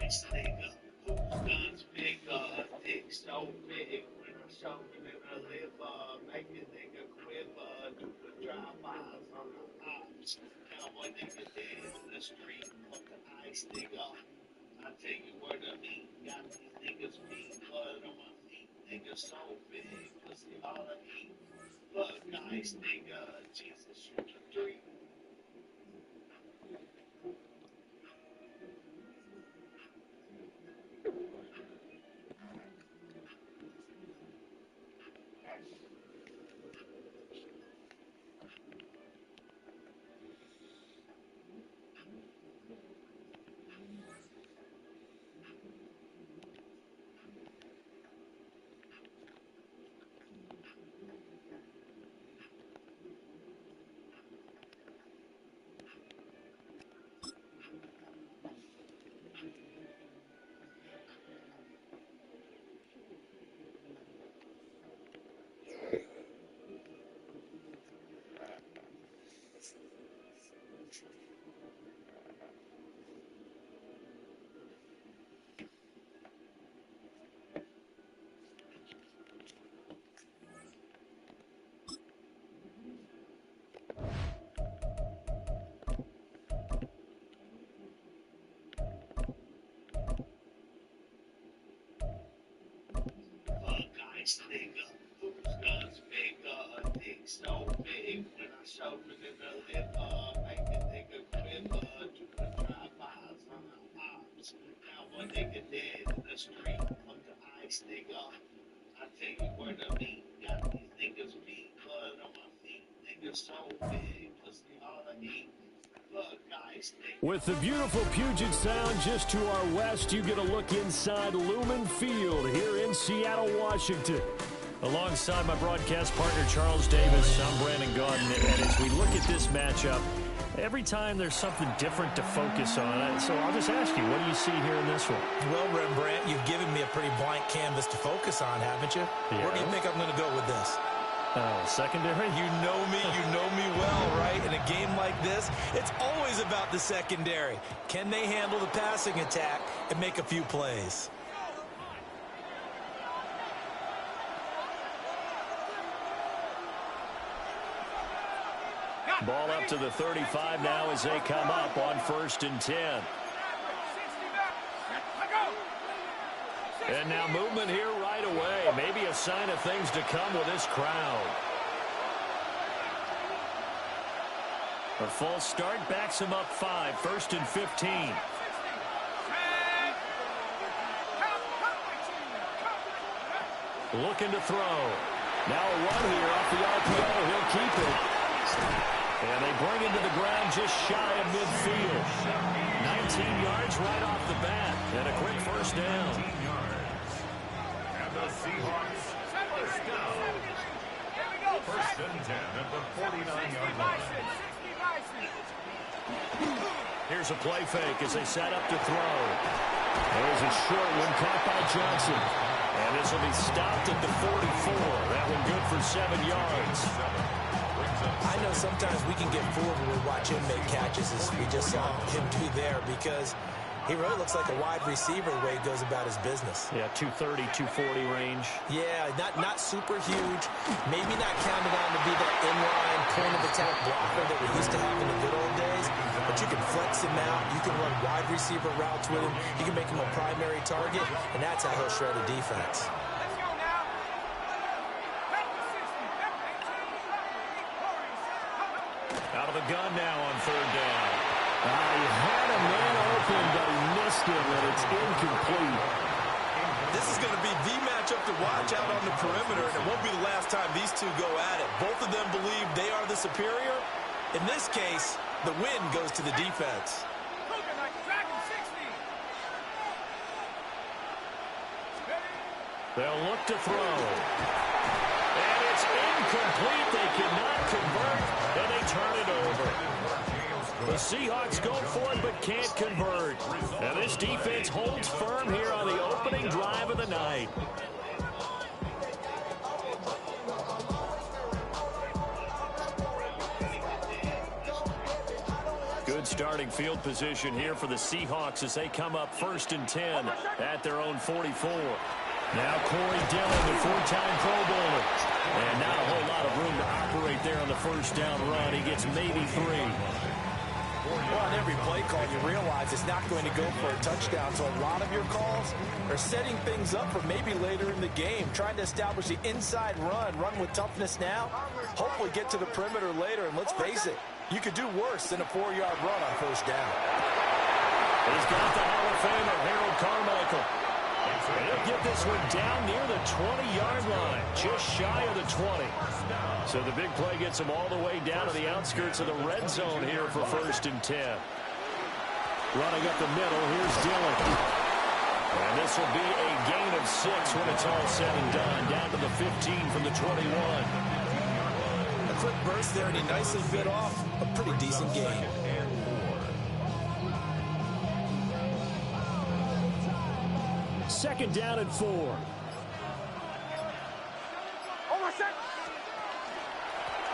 nice nigga. Guns big, dick so big. When I show him in the liver, make a nigga quiver. Do the drive-bys on the ops. Cowboy nigga dead in the street. Fuck the ice nigga. I tell you where the meat got these niggas feet. Blood on my feet. Nigga so big. Pussy all I eat. Fuck ice nigga. Jesus shoot the three. Nice nigga, whose guns big, dick so big. When I show him in the liver, make a nigga quiver. Do the drive-bys on the ops. Cowboy nigga dead in the street. Fuck the ice nigga. I tell you where the meat got these niggas beat. Blood on my feet. Nigga so big, pussy all I eat. With the beautiful Puget Sound just to our west, you get a look inside Lumen Field here in Seattle, Washington. Alongside my broadcast partner, Charles Davis, I'm Brandon Gaudin. And as we look at this matchup, every time there's something different to focus on. So I'll just ask you, what do you see here in this one? Well, Rembrandt, you've given me a pretty blank canvas to focus on, haven't you? Yeah. Where do you think I'm going to go with this? Secondary? You know me well, right? In a game like this, it's always about the secondary. Can they handle the passing attack and make a few plays? Ball up to the 35 now as they come up on 1st and 10. And now movement here right away. Maybe a sign of things to come with this crowd. A false start backs him up 5. 1st and 15. Looking to throw. Now a run here off the RPO. He'll keep it. And they bring him to the ground just shy of midfield. 19 yards right off the bat. And a quick first down. And the Seahawks first down. 1st and 10 at the 49-yard line. Here's a play fake as they set up to throw. There's a short one caught by Johnson. And this will be stopped at the 44. That one good for 7 yards. I know sometimes we can get fooled when we watch him make catches, as we just saw him do there, because he really looks like a wide receiver the way he goes about his business. Yeah, 230, 240 range. Yeah, not super huge. Maybe not counted on to be that inline point-of-attack blocker that we used to have in the good old days, but you can flex him out. You can run wide receiver routes with him. You can make him a primary target, and that's how he'll shred a defense. Out of the gun now on 3rd down. He had a man open, but he missed him, and it's incomplete. This is going to be the matchup to watch out on the perimeter, and it won't be the last time these two go at it. Both of them believe they are the superior. In this case, the win goes to the defense. They'll look to throw. And it's incomplete. They cannot convert, and they turn it over. The Seahawks go for it but can't convert. And this defense holds firm here on the opening drive of the night. Good starting field position here for the Seahawks as they come up 1st and 10 at their own 44. Now Corey Dillon, the 4-time Pro Bowler. And not a whole lot of room to operate there on the first down run. He gets maybe 3. Well, on every play call, you realize it's not going to go for a touchdown. So a lot of your calls are setting things up for maybe later in the game, trying to establish the inside run with toughness now, hopefully get to the perimeter later. And let's face it, you could do worse than a 4-yard run on first down. He's got the Hall of Famer, Harold Carmichael. And he'll get this one down near the 20-yard line, just shy of the 20. So the big play gets him all the way down to the outskirts of the red zone here for 1st and 10. Running up the middle, here's Dillon. And this will be a gain of 6 when it's all said and done, down to the 15 from the 21. A quick burst there, and he nicely bit off a pretty decent game. Second down and 4.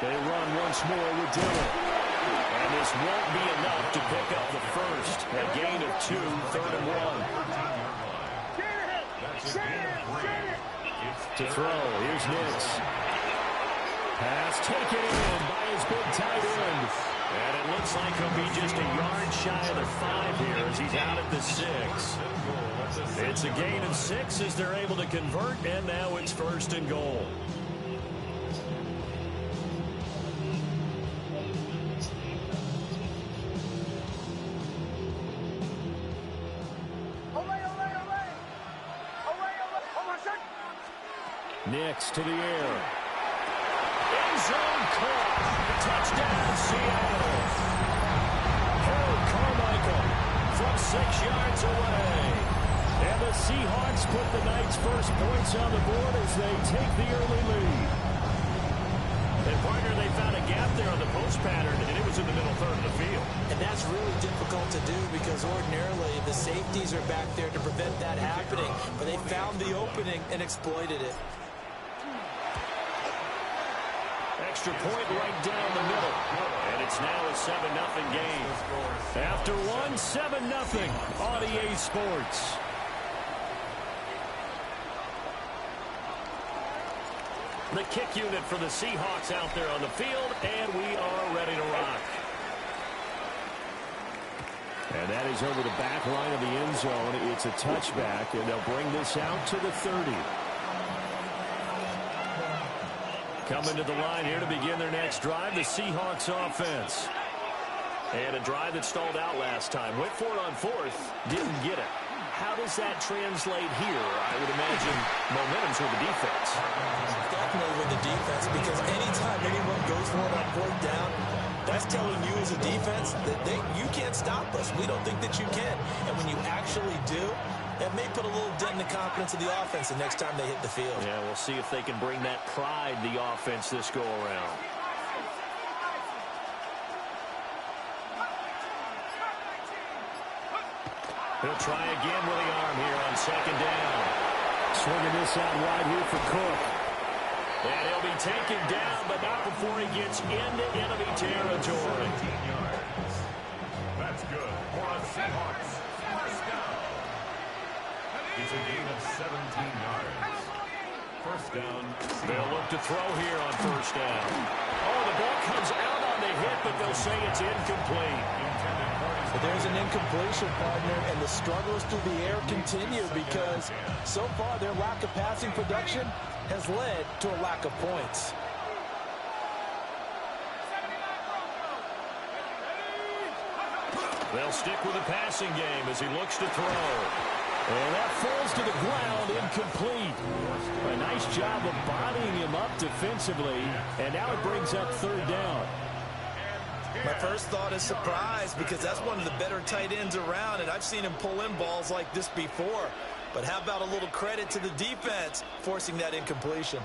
They run once more with Dillon. And this won't be enough to pick up the first. A gain of 2, 3rd and 1. To throw, here's Nix. Pass taken in by his big tight end. And it looks like he'll be just a yard shy of the 5 here as he's out at the 6. It's a gain of 6 as they're able to convert, and now it's 1st and goal. Nix to the air. End zone caught. Touchdown, Seattle. Harold Carmichael from 6 yards away. And the Seahawks put the night's first points on the board as they take the early lead. And partner, they found a gap there on the post pattern, and it was in the middle third of the field. And that's really difficult to do because ordinarily the safeties are back there to prevent that happening. But they found the opening and exploited it. Extra point right down the middle. And it's now a 7-0 game. After one, 7-0 on EA Sports. The kick unit for the Seahawks out there on the field, and we are ready to rock. And that is over the back line of the end zone. It's a touchback, and they'll bring this out to the 30. Coming to the line here to begin their next drive, the Seahawks offense. And a drive that stalled out last time. Went for it on 4th, didn't get it. How does that translate here? I would imagine momentum's with the defense. Definitely with the defense, because anytime anyone goes for it on 4th down, that's telling you as a defense that you can't stop us. We don't think that you can. And when you actually do, it may put a little dent in the confidence of the offense the next time they hit the field. Yeah, we'll see if they can bring that pride to the offense this go around. He'll try again with the arm here on 2nd down. Swinging this out wide here for Cook. And he'll be taken down, but not before he gets into enemy territory. 17 yards. That's good for a Seahawks. First down. It's a gain of 17 yards. First down. They'll look to throw here on 1st down. Oh, the ball comes out on the hit, but they'll say it's incomplete. But there's an incompletion, partner, and the struggles through the air continue because so far their lack of passing production has led to a lack of points. They'll stick with the passing game as he looks to throw. And that falls to the ground, incomplete. A nice job of bodying him up defensively, and now it brings up 3rd down. My first thought is surprise because that's one of the better tight ends around, and I've seen him pull in balls like this before. But how about a little credit to the defense forcing that incompletion?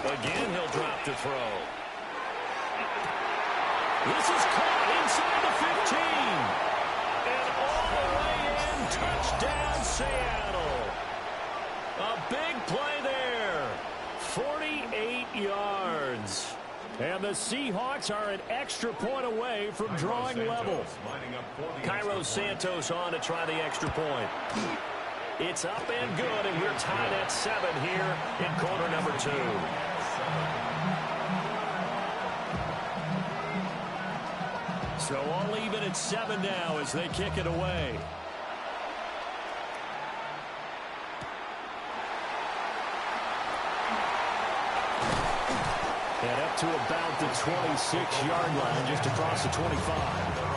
Again, he'll drop to throw. This is caught inside the 15. And all the way in, touchdown Seattle. A big play there. 48 yards. And Seahawks are an extra point away from drawing level. Cairo Santos on to try the extra point. It's up and good, and we're tied at 7 here in quarter number 2. So all even at 7 now as they kick it away. And up to about the 26-yard line, just across the 25.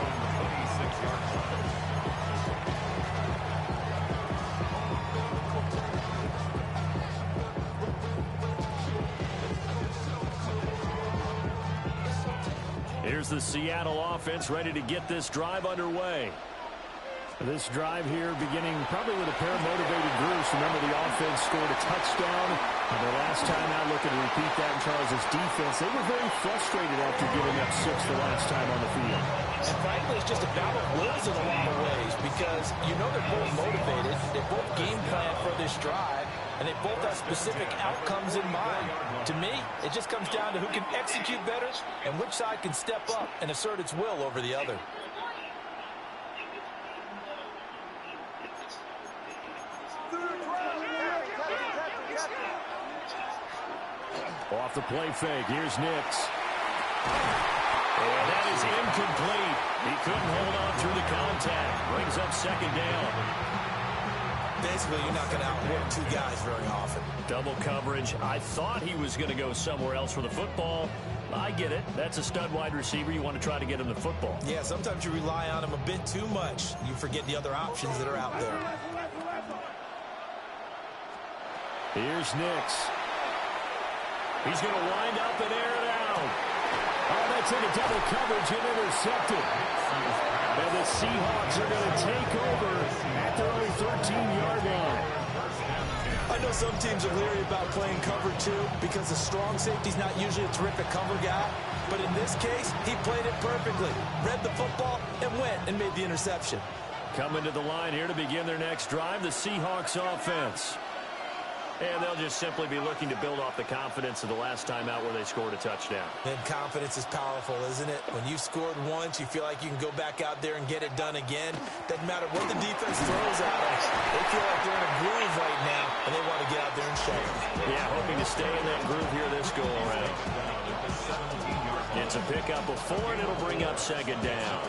Here's the Seattle offense ready to get this drive underway. This drive here beginning probably with a pair of motivated groups. Remember, the offense scored a touchdown. And their last time out, looking to repeat that in Charles' defense. They were very frustrated after giving up 6 the last time on the field. And frankly, it's just a battle of wills in a lot of ways because you know they're both motivated. They both game plan for this drive, and they both have specific outcomes in mind. To me, it just comes down to who can execute better and which side can step up and assert its will over the other. Off the play fake, here's Nix. And that is incomplete. He couldn't hold on through the contact. Brings up 2nd down. Basically, you're not going to outwork 2 guys very often. Double coverage. I thought he was going to go somewhere else for the football. I get it. That's a stud wide receiver. You want to try to get him the football. Yeah, sometimes you rely on him a bit too much. You forget the other options that are out there. Here's Nix. He's going to wind up and air it out. Oh, that's into double coverage and intercepted. And the Seahawks are going to take over at their own 13-yard line. I know some teams are leery about playing cover 2 because the strong safety's not usually a terrific cover guy. But in this case, he played it perfectly. Read the football and went and made the interception. Coming to the line here to begin their next drive, the Seahawks offense. And they'll just simply be looking to build off the confidence of the last time out where they scored a touchdown. And confidence is powerful, isn't it? When you've scored once, you feel like you can go back out there and get it done again. Doesn't matter what the defense throws at them. They feel like they're in a groove right now, and they want to get out there and show it. Yeah, hoping to stay in that groove here this go-around. It's a pickup of 4, and it'll bring up 2nd down.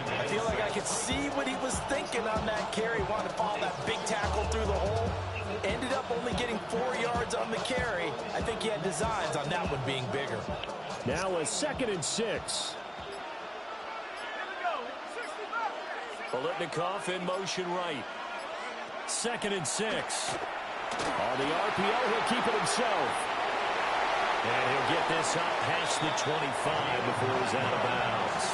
I feel like I could see what he was thinking on that carry. Wanted to follow that big tackle through the hole. Ended up only getting 4 yards on the carry. I think he had designs on that one being bigger. Now a 2nd and 6. Bolitnikoff in motion right. 2nd and 6. On the RPO, he'll keep it himself. And he'll get this up past the 25 before he's out of bounds.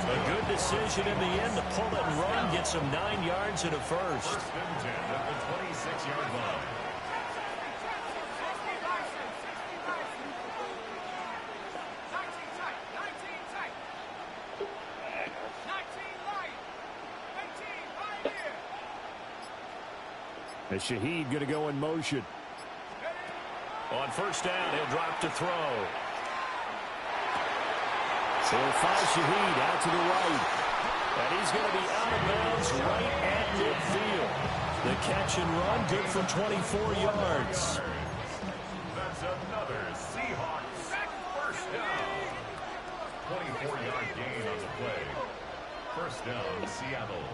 A good decision in the end to pull it and run, get some 9 yards and a first. First and 10 at the 26-yard line. And Shaheed going to go in motion. On 1st down, he'll drop to throw. So he'll find Shaheed out to the right. And he's going to be out of bounds right at midfield. The catch and run, good for 24 yards. That's another Seahawks first down. 24-yard gain on the play. First down, Seattle.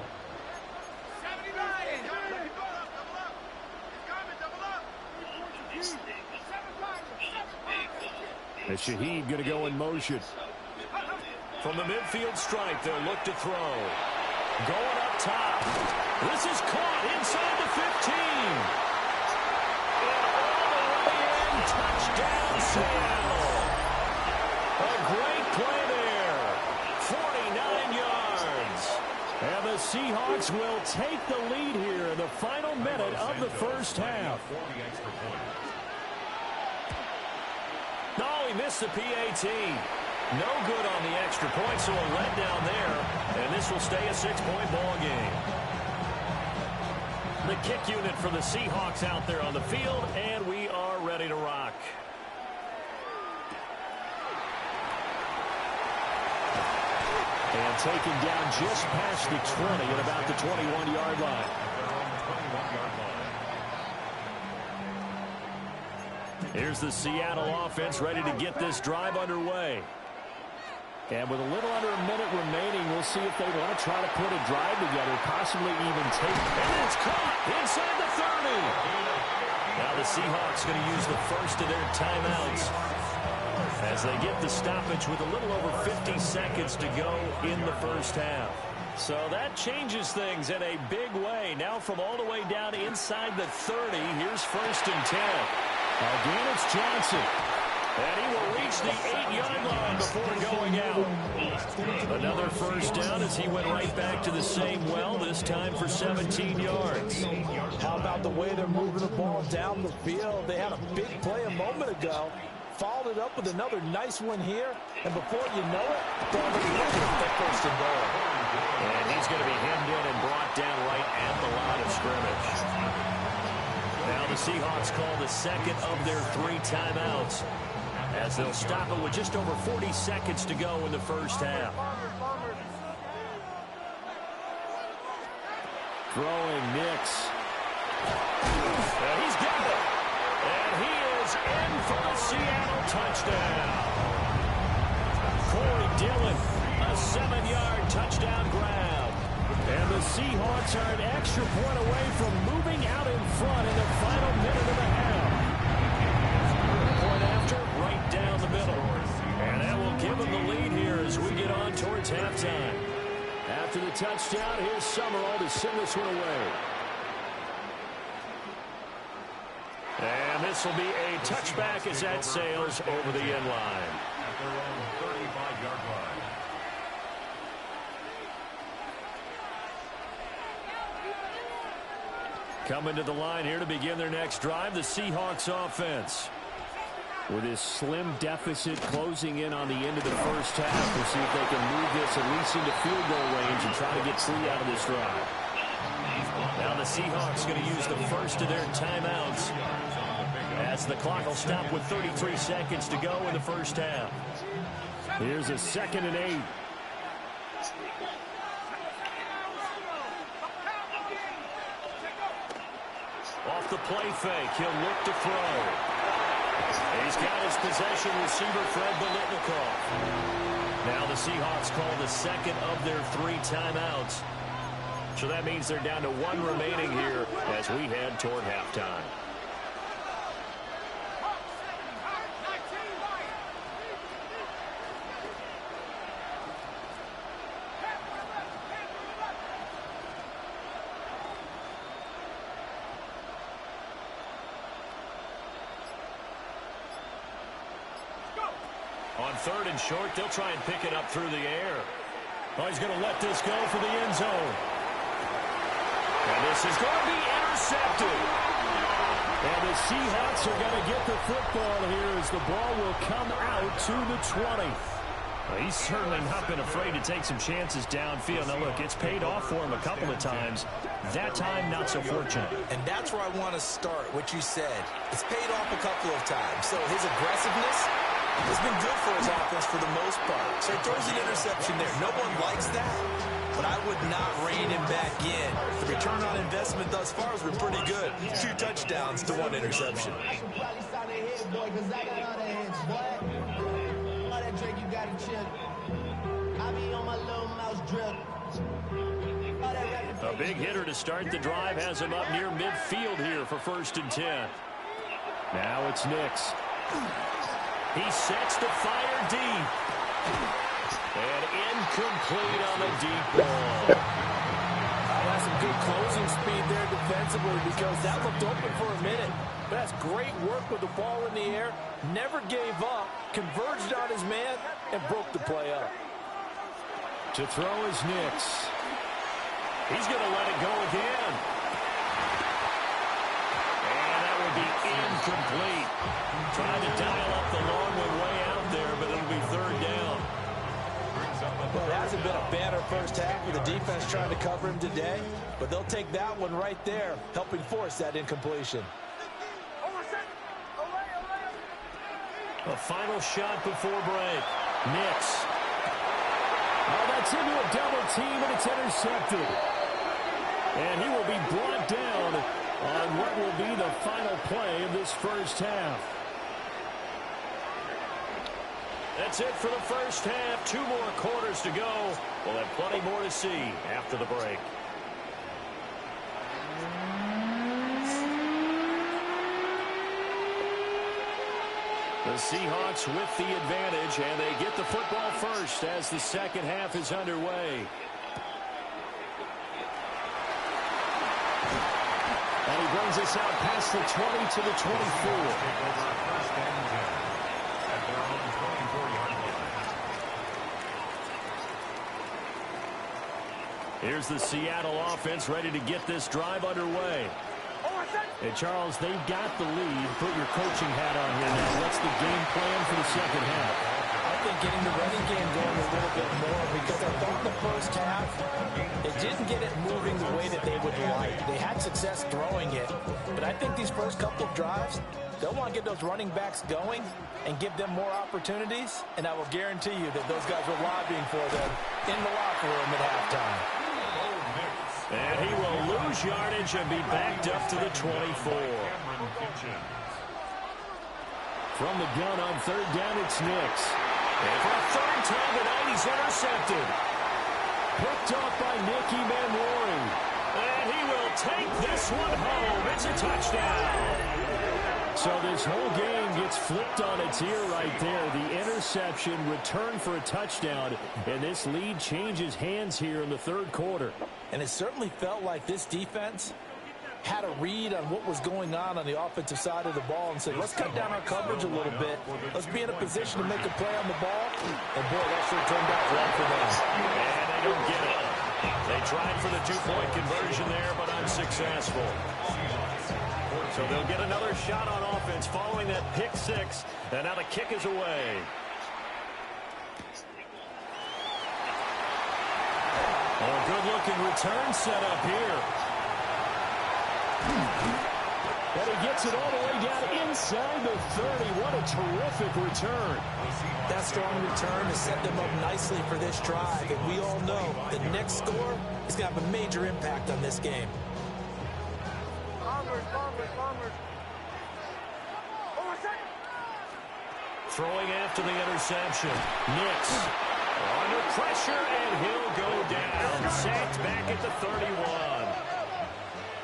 And Shaheed going to go in motion. From the midfield stripe, they'll look to throw. Going up top. This is caught inside the 15. And all the way in, touchdown Seattle. A great play there. 49 yards. And the Seahawks will take the lead here in the final minute of the first half. No, he missed the PAT. No good on the extra point, so a letdown there. And this will stay a 6-point ball game. The kick unit for the Seahawks out there on the field, and we are ready to rock. And taken down just past the 20 at about the 21-yard line. Here's the Seattle offense ready to get this drive underway. And with a little under a minute remaining, we'll see if they want to try to put a drive together, possibly even take. And it's caught inside the 30. Now the Seahawks going to use the first of their timeouts as they get the stoppage with a little over 50 seconds to go in the first half. So that changes things in a big way. Now from all the way down inside the 30, here's 1st and 10. Again, it's Johnson. And he will reach the 8-yard line before going out. Another first down as he went right back to the same well, this time for 17 yards. How about the way they're moving the ball down the field? They had a big play a moment ago. Followed it up with another nice one here. And before you know it, they're already looking at that 1st and goal. And he's going to be hemmed in and brought down right at the line of scrimmage. Now the Seahawks call the second of their 3 timeouts, as they'll stop it with just over 40 seconds to go in the first half. Throwing Nix. And he's got it. And he is in for the Seattle touchdown. Corey Dillon, a 7-yard touchdown grab. And the Seahawks are an extra point away from moving out in front in the final minute of the half. Point after, right down the middle. And that will give them the lead here as we get on towards halftime. After the touchdown, here's Summerall to send this one away. And this will be a touchback as that sails over the end line. At their own 35-yard line. Coming to the line here to begin their next drive, the Seahawks offense. With this slim deficit closing in on the end of the first half, we'll see if they can move this at least into field goal range and try to get 3 out of this drive. Now the Seahawks going to use the first of their timeouts as the clock will stop with 33 seconds to go in the first half. Here's a 2nd and 8. Off the play fake, he'll look to throw. He's got his possession receiver, Fred Biletnikoff. Now the Seahawks call the second of their 3 timeouts. So that means they're down to 1 remaining here as we head toward halftime. On 3rd and short, they'll try and pick it up through the air. Oh, he's going to let this go for the end zone. And this is going to be intercepted. And the Seahawks are going to get the football here as the ball will come out to the 20. Well, he's certainly not been afraid to take some chances downfield. Now, look, it's paid off for him a couple of times. That time, not so fortunate. And that's where I want to start, what you said. It's paid off a couple of times. So his aggressiveness has been good for his offense for the most part. So he throws an interception there. No one likes that, but I would not rein him back in. The return on investment thus far has been pretty good. 2 touchdowns to 1 interception. A big hitter to start the drive has him up near midfield here for 1st and 10. Now it's Nix. He sets the fire deep. And incomplete on the deep ball. That's some good closing speed there defensively because that looked open for a minute. But that's great work with the ball in the air. Never gave up, converged on his man, and broke the play up. To throw is Nix. He's going to let it go again. And that will be incomplete. Trying to dial up the long one way out there, but it'll be 3rd down. Well, it hasn't been a banner first half with the defense trying to cover him today, but they'll take that one right there, helping force that incompletion. A final shot before break. Nix. Oh, that's Gets into a double team, and it's intercepted. And he will be brought down on what will be the final play of this first half. That's it for the first half. 2 more quarters to go. We'll have plenty more to see after the break. The Seahawks with the advantage, and they get the football first as the second half is underway. And he brings us out past the 20 to the 24. Here's the Seattle offense ready to get this drive underway. And Charles, they've got the lead. Put your coaching hat on here now. What's the game plan for the second half? I think getting the running game going a little bit more, because I thought the first half, it didn't get it moving the way that they would like. They had success throwing it, but I think these first couple of drives, they'll want to get those running backs going and give them more opportunities, and I will guarantee you that those guys were lobbying for them in the locker room at halftime. And he will lose yardage and be backed up to the 24. From the gun on third down, it's Nix. And for a third time tonight, he's intercepted. Picked off by Nicky Manwaring. And he will take this one home. It's a touchdown. So this whole game gets flipped on its ear right there. The interception, return for a touchdown, and this lead changes hands here in the third quarter. And it certainly felt like this defense had a read on what was going on the offensive side of the ball and said, let's cut down our coverage a little bit. Let's be in a position to make a play on the ball. And, boy, that sure turned out well for them. And they don't get it. They tried for the 2-point conversion there, but unsuccessful. So they'll get another shot on offense following that pick six. And now the kick is away. Oh, a good-looking return set up here. And he gets it all the way down inside the 30. What a terrific return. That strong return has set them up nicely for this drive. And we all know the next score is going to have a major impact on this game. Throwing after the interception. Nix under pressure, and he'll go down. Sacked back at the 31.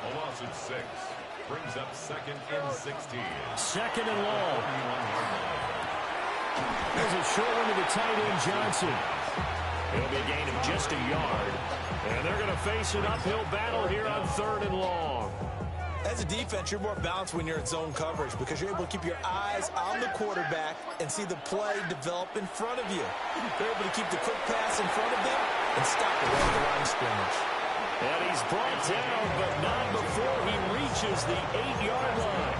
A loss of 6. Brings up second and 16. Second and long. There's a short one to the tight end, Johnson. It'll be a gain of just a yard. And they're going to face an uphill battle here on third and long. As a defense, you're more balanced when you're in zone coverage because you're able to keep your eyes on the quarterback and see the play develop in front of you. They're able to keep the quick pass in front of them and stop it at the line of scrimmage. And he's brought down, but not before he reaches the 8-yard line.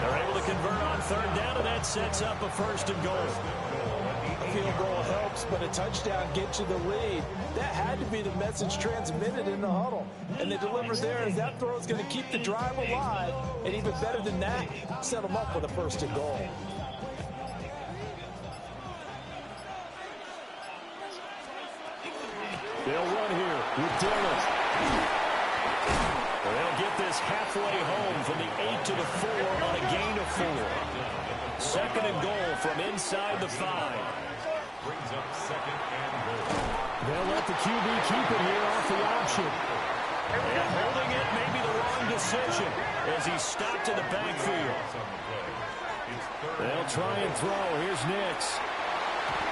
They're able to convert on third down, and that sets up a first and goal. A field goal helps, but a touchdown gets you the lead. That had to be the message transmitted in the huddle. And they delivered there as that throw is going to keep the drive alive. And even better than that, set them up with a first and goal. They'll run here with Dillon. They'll get this halfway home from the 8 to the 4 on a gain of 4. Second and goal from inside the 5. Brings up second and goal. They'll let the QB keep it here off the option. And holding it may be the wrong decision as he's stopped in the backfield. They'll try and throw. Here's Nix.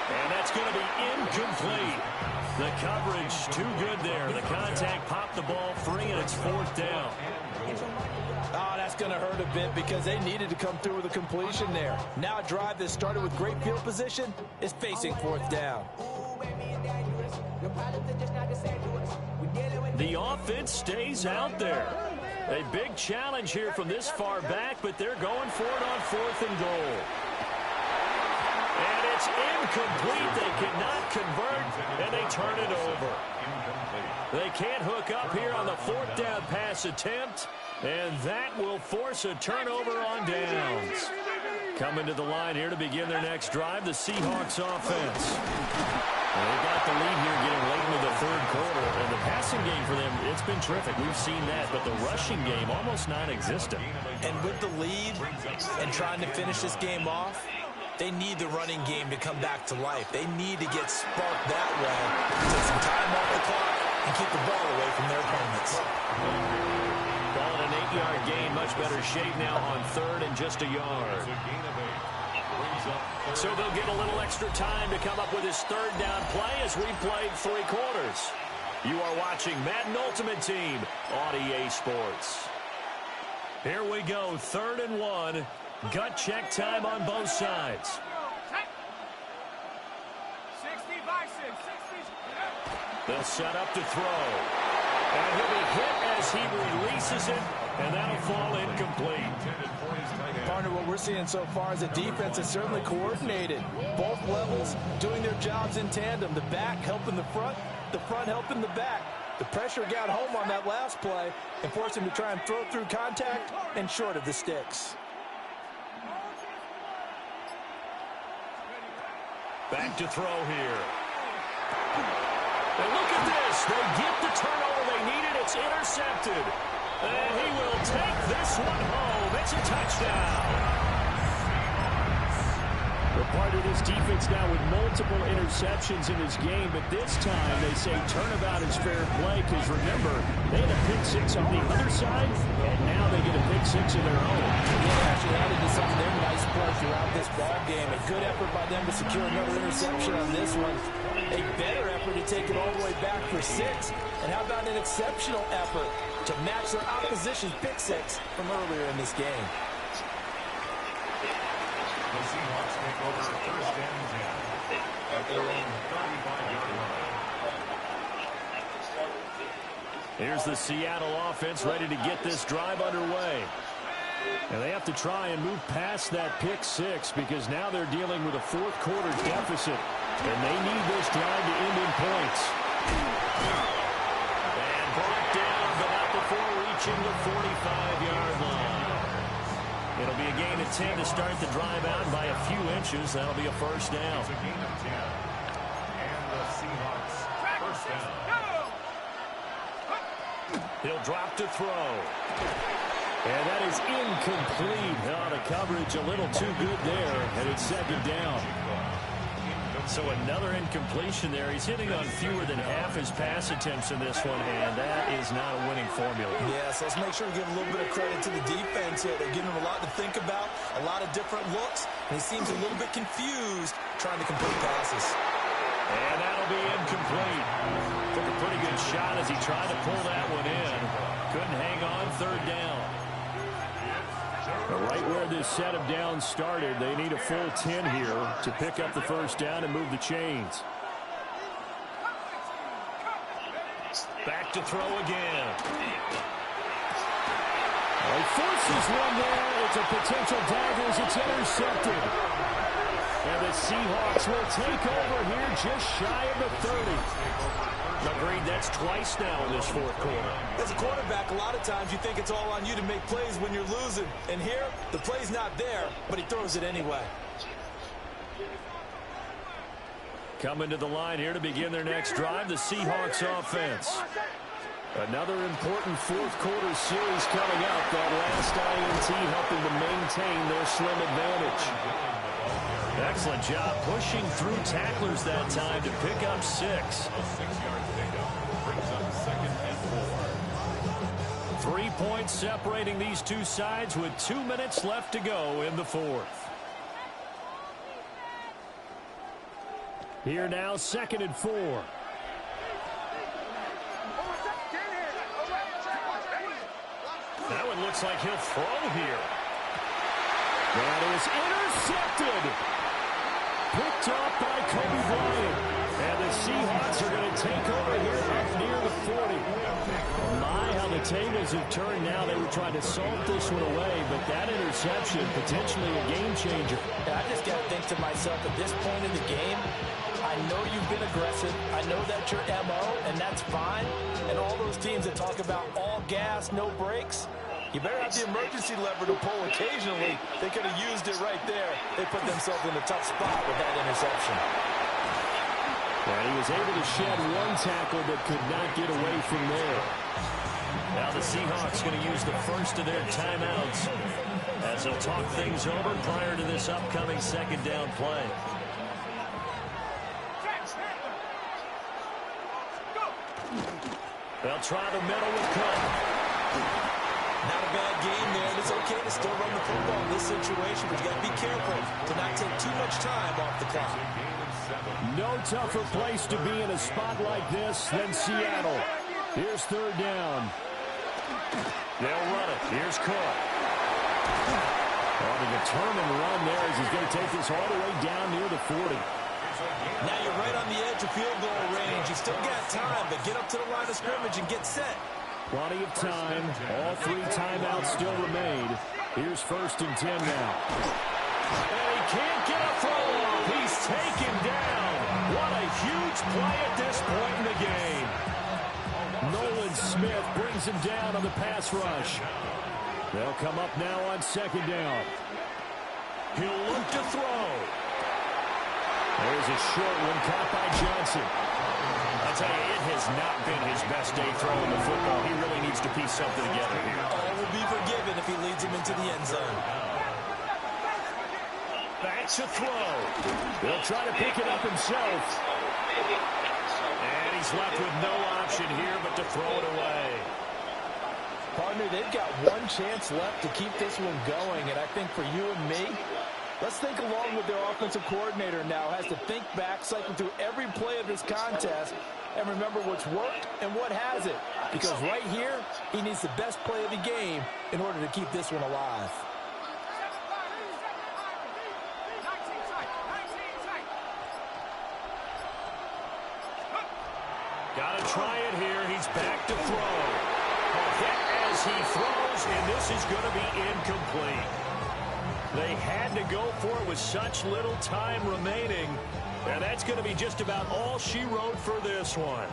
And that's going to be incomplete. The coverage too good there. The contact popped the ball free, and it's fourth down. Oh, that's going to hurt a bit because they needed to come through with a completion there. Now a drive that started with great field position is facing fourth down. The offense stays out there. A big challenge here from this far back, but they're going for it on fourth and goal. And it's incomplete. They cannot convert, and they turn it over. They can't hook up here on the fourth down pass attempt, and that will force a turnover on downs. Coming to the line here to begin their next drive, the Seahawks offense. They got the lead here getting late into the third quarter, and the passing game for them, it's been terrific. We've seen that, but the rushing game almost non-existent. And with the lead and trying to finish this game off, they need the running game to come back to life. They need to get sparked that way, take some time off the clock, and keep the ball away from their opponents. Ball in an 8-yard gain, much better shape now on third and just a yard. So they'll get a little extra time to come up with his third down play as we played 3 quarters. You are watching Madden Ultimate Team on EA Sports. Here we go, 3rd and 1. Gut check time on both sides. 60 by 6. They'll set up to throw. And he'll be hit as he releases it, and that'll fall incomplete. Partner, what we're seeing so far is a defense that's certainly coordinated. Both levels doing their jobs in tandem. The back helping the front helping the back. The pressure got home on that last play and forced him to try and throw through contact and short of the sticks. Back to throw here. And look at this. They get the turnover they needed. It's intercepted. And he will take this one home. It's a touchdown. We're part of this defense now with multiple interceptions in this game, but this time they say turnabout is fair play because, remember, they had a pick 6 on the other side, and now they get a pick 6 of their own. Yeah, actually added to some of their nice play throughout this ball game. A good effort by them to secure another interception on this one. A better effort to take it all the way back for 6. And how about an exceptional effort to match their opposition's pick 6 from earlier in this game? The Seahawks take over 1st and 10 at their own 35-yard line. Here's the Seattle offense ready to get this drive underway. And they have to try and move past that pick 6 because now they're dealing with a 4th quarter deficit. And they need this drive to end in points. And brought down, but not before reaching the 45-yard line. It'll be a gain of 10 to start the drive out by a few inches. That'll be a 1st down. It's a gain of 10. And the Seahawks 1st down. He'll drop to throw. And that is incomplete. Oh, the coverage a little too good there, and it's 2nd down. So another incompletion there. He's hitting on fewer than half his pass attempts in this one, and that is not a winning formula. Yes, let's make sure we give a little bit of credit to the defense here. They're giving him a lot to think about, a lot of different looks, and he seems a little bit confused trying to complete passes. And that'll be incomplete. Took a pretty good shot as he tried to pull that one in. Couldn't hang on, 3rd down. But right where this set of downs started, they need a full 10 here to pick up the 1st down and move the chains. Back to throw again. He forces one there. It's a potential dagger as it's intercepted. And the Seahawks will take over here just shy of the 30. Agreed, that's twice now in this 4th quarter. As a quarterback, a lot of times you think it's all on you to make plays when you're losing. And here, the play's not there, but he throws it anyway. Coming to the line here to begin their next drive, the Seahawks offense. Another important 4th quarter series coming up. That last INT helping to maintain their slim advantage. Excellent job pushing through tacklers that time to pick up 6. A 6-yard pickup brings up 2nd and 4. 3 points separating these two sides with 2 minutes left to go in the 4th. Here now, 2nd and 4. That one looks like he'll throw here. That is intercepted. Picked off by Kobe Bryant. And the Seahawks are going to take over here up near the 40. My, how the tables have turned now. They were trying to salt this one away, but that interception, potentially a game changer. I just got to think to myself, at this point in the game, I know you've been aggressive. I know that's your MO, and that's fine. And all those teams that talk about all gas, no brakes, you better have the emergency lever to pull occasionally. They could have used it right there. They put themselves in a tough spot with that interception. And he was able to shed one tackle but could not get away from there. Now the Seahawks going to use the first of their timeouts as they'll talk things over prior to this upcoming second down play. They'll try the middle with Cook. Not a bad game there, and it's okay to still run the football in this situation, but you got to be careful to not take too much time off the clock. No tougher place to be in a spot like this than Seattle. Here's third down. They'll run it. Here's Cook. The determined run there as he's going to take this all the way down near the 40. Now you're right on the edge of field goal range. You still got time, but get up to the line of scrimmage and get set. Plenty of time. All three timeouts still remain. Here's first and 10 now. And he can't get a throw off. He's taken down. What a huge play at this point in the game. Nolan Smith brings him down on the pass rush. They'll come up now on second down. He'll look to throw. There's a short one caught by Johnson. I'll tell you, it has not been his best day throwing the football. He really needs to piece something together here. All will be forgiven if he leads him into the end zone. Back to throw. He'll try to pick it up himself. And he's left with no option here but to throw it away. Partner, they've got one chance left to keep this one going, and I think for you and me, let's think along with their offensive coordinator now. Has to think back, cycle through every play of this contest, and remember what's worked and what hasn't. Because right here, he needs the best play of the game in order to keep this one alive. Got to try it here. He's back to throw. A hit as he throws, and this is going to be incomplete. They had to go for it with such little time remaining. And that's going to be just about all she wrote for this one.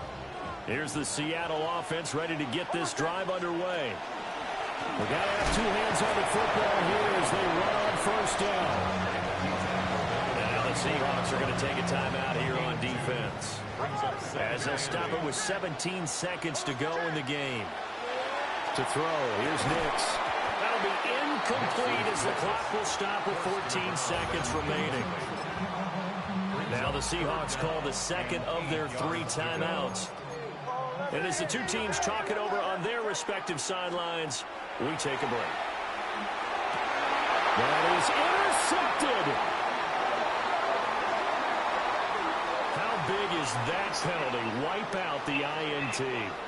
Here's the Seattle offense ready to get this drive underway. We got to have two hands on the football here as they run on first down. Now the Seahawks are going to take a timeout here on defense, as they'll stop it with 17 seconds to go in the game. To throw, here's Nix. That'll be incomplete as the clock will stop with 14 seconds remaining. Now the Seahawks call the second of their three timeouts. And as the two teams talk it over on their respective sidelines, we take a break. That is intercepted. How big is that penalty? Wipe out the INT.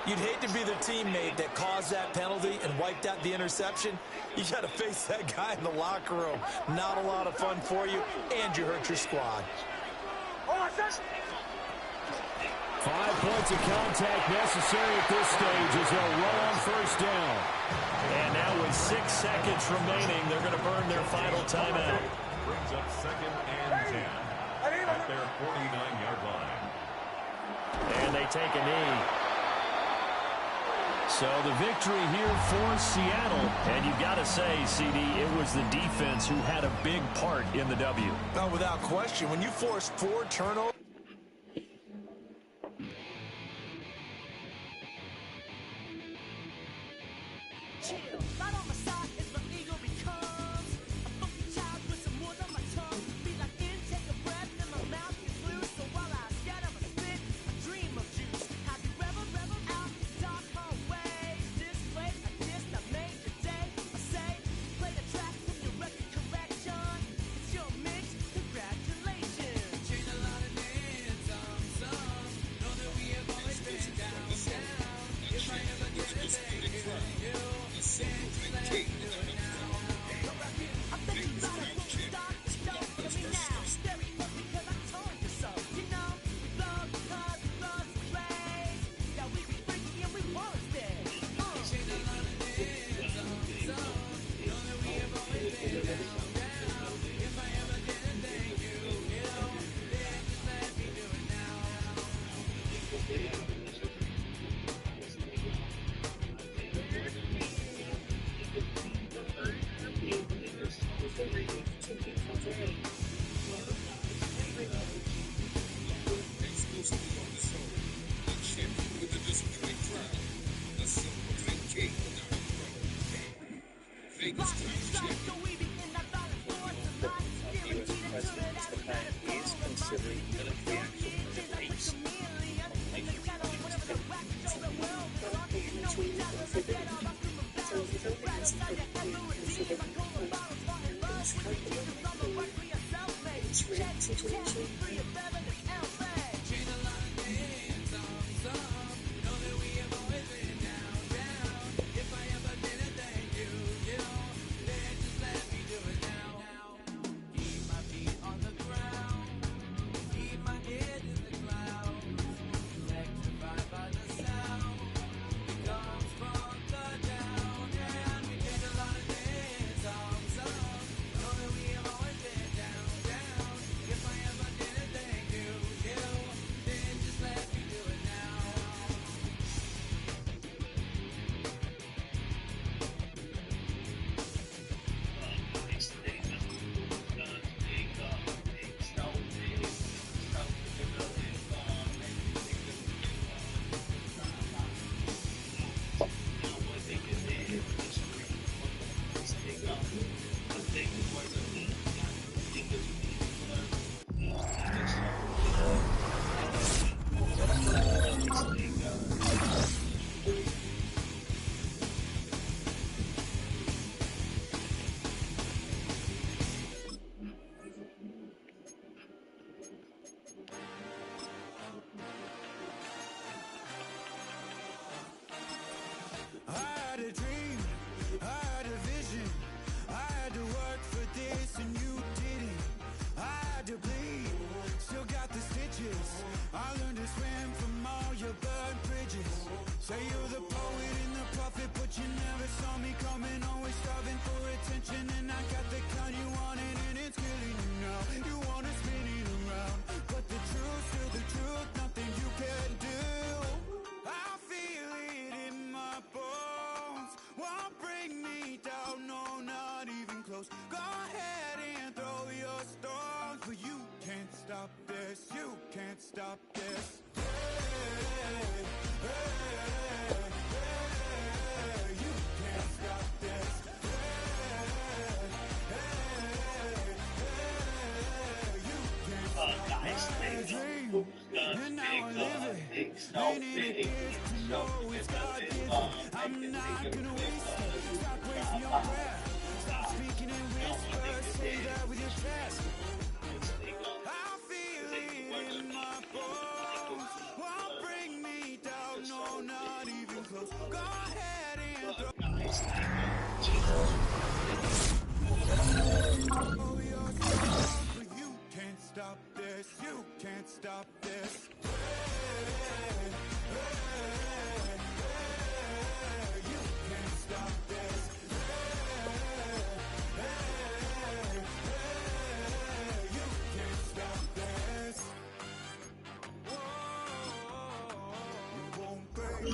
You'd hate to be the teammate that caused that penalty and wiped out the interception. You got to face that guy in the locker room. Not a lot of fun for you, and you hurt your squad. 5 points of contact necessary at this stage as they'll run on first down. And now with 6 seconds remaining, they're going to burn their final timeout. Brings up second and 10 at their 49-yard line. And they take a knee. So the victory here for Seattle. And you've got to say, CD, it was the defense who had a big part in the W. No, without question. When you force 4 turnovers, Say you're the poet and the prophet, but you never saw me coming. Always starving for attention, and I got the kind you wanted, and it's killing you now. You wanna spin it around, but the truth's still the truth. Nothing you can do. I feel it in my bones. Won't bring me down, no, not even close. Go ahead and throw your stones, but you can't stop this. You can't stop this. Nice thing. And now I live it. Ain't it a gift to know it's God-given? I'm not gonna waste it. Stop wasting your breath. Stop speaking in whispers. Say that with your chest. I feel it in my bones. Won't bring me down, no, not even close. Go ahead and throw your stones, but you can't stop this. You can't stop this. You can't stop this. You can't stop this. You won't break.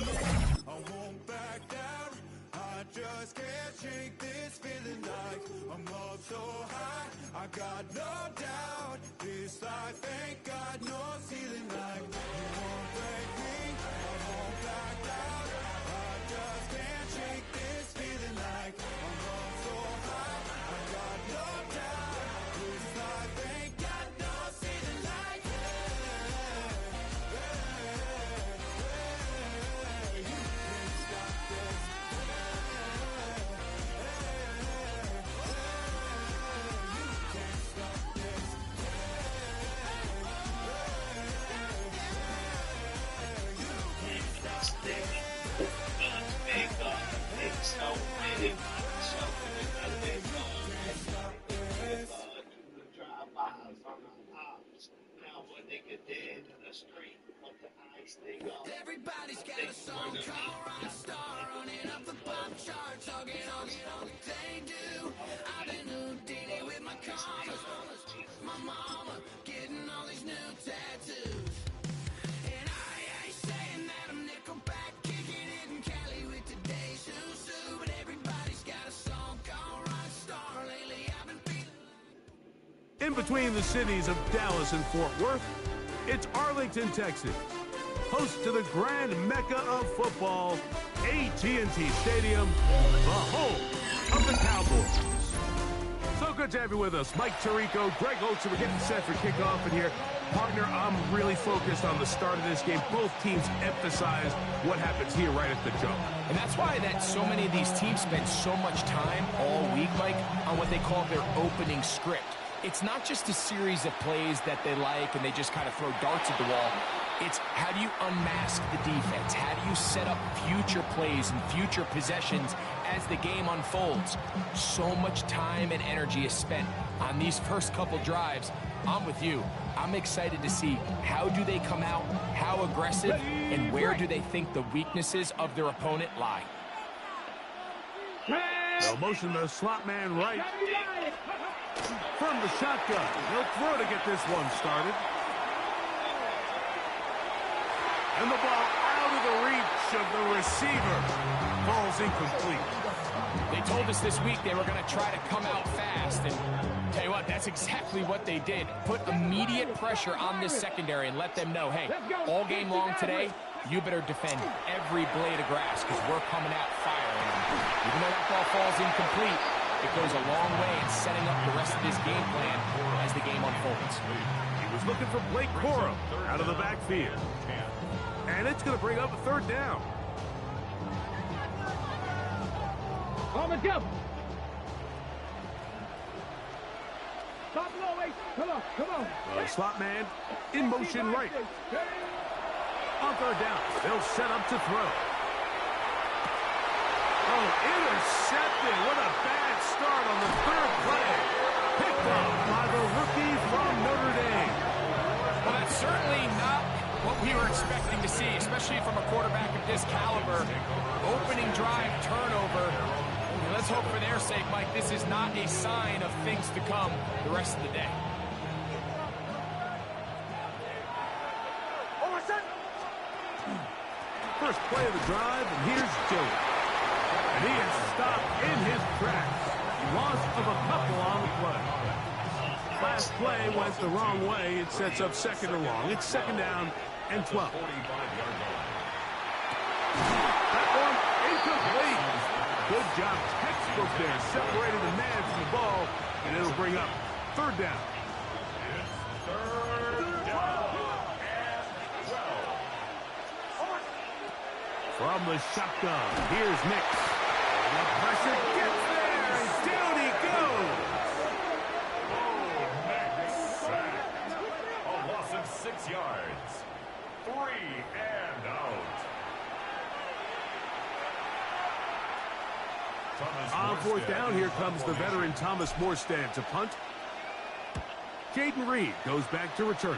I won't back down. I just can't shake this feeling like I'm up so high. I got no doubt. This life ain't got no ceiling like you won't break me. I won't back down. I just can't shake this feeling like I'm up so high. I got no doubt. This life ain't got no ceiling like you can't stop this. Everybody's got a song called Rock Star, running up the pop charts, all they do. I've been Houdini with my commas, my mama getting all these new tattoos. And I ain't saying that I'm Nickelback, kicking it in Cali with today's Susu, but everybody's got a song called Rock Star. Lately I've been feeling In between the cities of Dallas and Fort Worth, it's Arlington, Texas. Host to the grand mecca of football, AT&T Stadium, the home of the Cowboys. So good to have you with us. Mike Tirico, Greg Olsen, we're getting set for kickoff in here. Partner, I'm really focused on the start of this game. Both teams emphasize what happens here right at the jump. And that's why so many of these teams spend so much time all week, Mike, on what they call their opening script. It's not just a series of plays that they like and they just kind of throw darts at the wall. It's how do you unmask the defense? How do you set up future plays and future possessions as the game unfolds? So much time and energy is spent on these first couple drives. I'm with you. I'm excited to see how do they come out, how aggressive, and where do they think the weaknesses of their opponent lie. They'll motion the slot man right. From the shotgun, he'll throw to get this one started. And the ball out of the reach of the receiver. Ball's incomplete. They told us this week they were going to try to come out fast, and tell you what, that's exactly what they did. Put immediate pressure on this secondary and let them know, hey, all game long today, you better defend every blade of grass because we're coming out firing. Even though that ball falls incomplete, it goes a long way in setting up the rest of this game plan as the game unfolds. He was looking for Blake Corum out of the backfield. And it's going to bring up a third down. Let's go. Stop low, wait. Come on. The slot man in motion right. On third down, they'll set up to throw. Oh, intercepted. What a bad start on the third play. Picked up by the rookie from Notre Dame. Well, that's certainly not what we were expecting to see, especially from a quarterback of this caliber. Opening drive, turnover. And let's hope for their sake, Mike, this is not a sign of things to come the rest of the day. First play of the drive, and here's Joey. And he is stopped in his tracks. Loss of a couple on the play. Last play went the wrong way. It sets up second and long. It's second down and 12. That one incomplete. Good job, textbook there. Separated the man from the ball, and it'll bring up third down. From the shotgun, here's Nix. The pressure gets there, and down he goes. Sacked. A loss of 6 yards. 3 and out. On fourth down, here comes the veteran Thomas Morstead to punt. Jaden Reed goes back to return.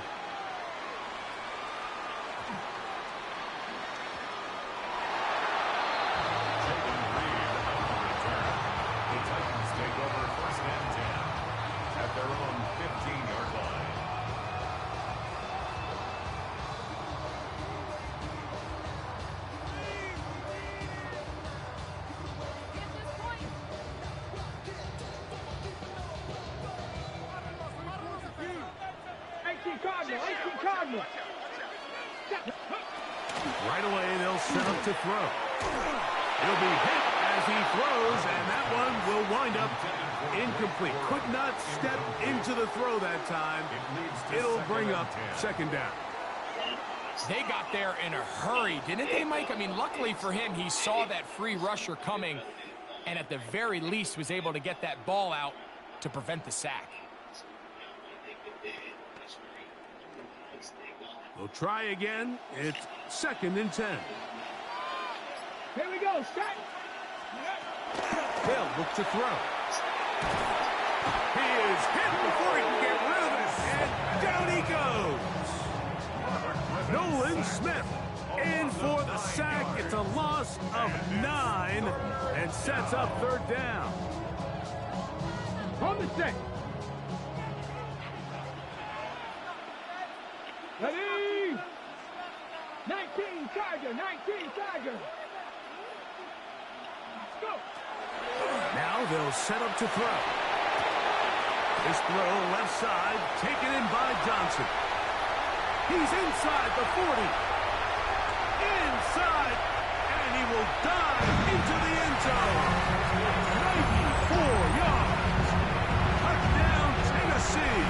Right away, they'll set up to throw. It'll be hit as he throws, and that one will wind up incomplete. Could not step into the throw that time. It'll bring up second down. They got there in a hurry, didn't they, Mike? I mean, luckily for him, he saw that free rusher coming, and at the very least was able to get that ball out to prevent the sack. They'll try again. It's second and 10. Here we go, set. They'll look to throw. He is hit before he can get rid of it, and down he goes. Nolan Smith in for the sack. It's a loss of 9 and sets up third down. On the set. Ready? 19 Tiger, 19 Tiger. Go. Now they'll set up to throw. This throw left side, taken in by Johnson. He's inside the 40. Inside, and he will dive into the end zone. 94 yards. Touchdown, Tennessee.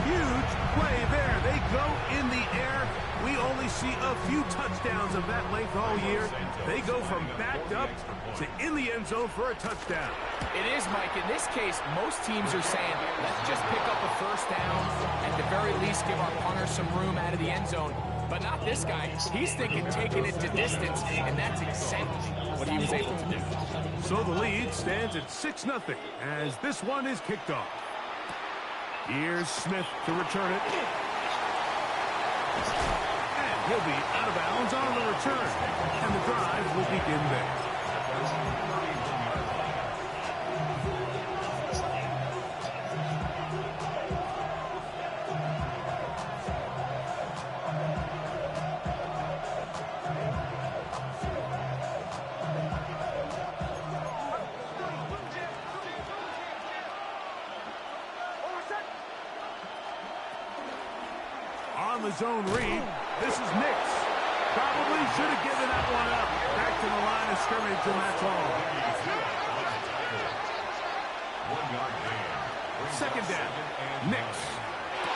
Huge play there. They go in the air. We only see a few touchdowns of that length all year. They go from backed up to in the end zone for a touchdown. It is, Mike. In this case, most teams are saying, let's just pick up a first down, at the very least give our punter some room out of the end zone. But not this guy. He's thinking taking it to distance, and that's exactly what he was able to do. So the lead stands at 6-0 as this one is kicked off. Here's Smith to return it. And he'll be out of bounds on the return. And the drive will begin there. On the zone read, this is Nix. Probably should have given that one up. Back to the line of scrimmage, and that's all. Second down, Nix.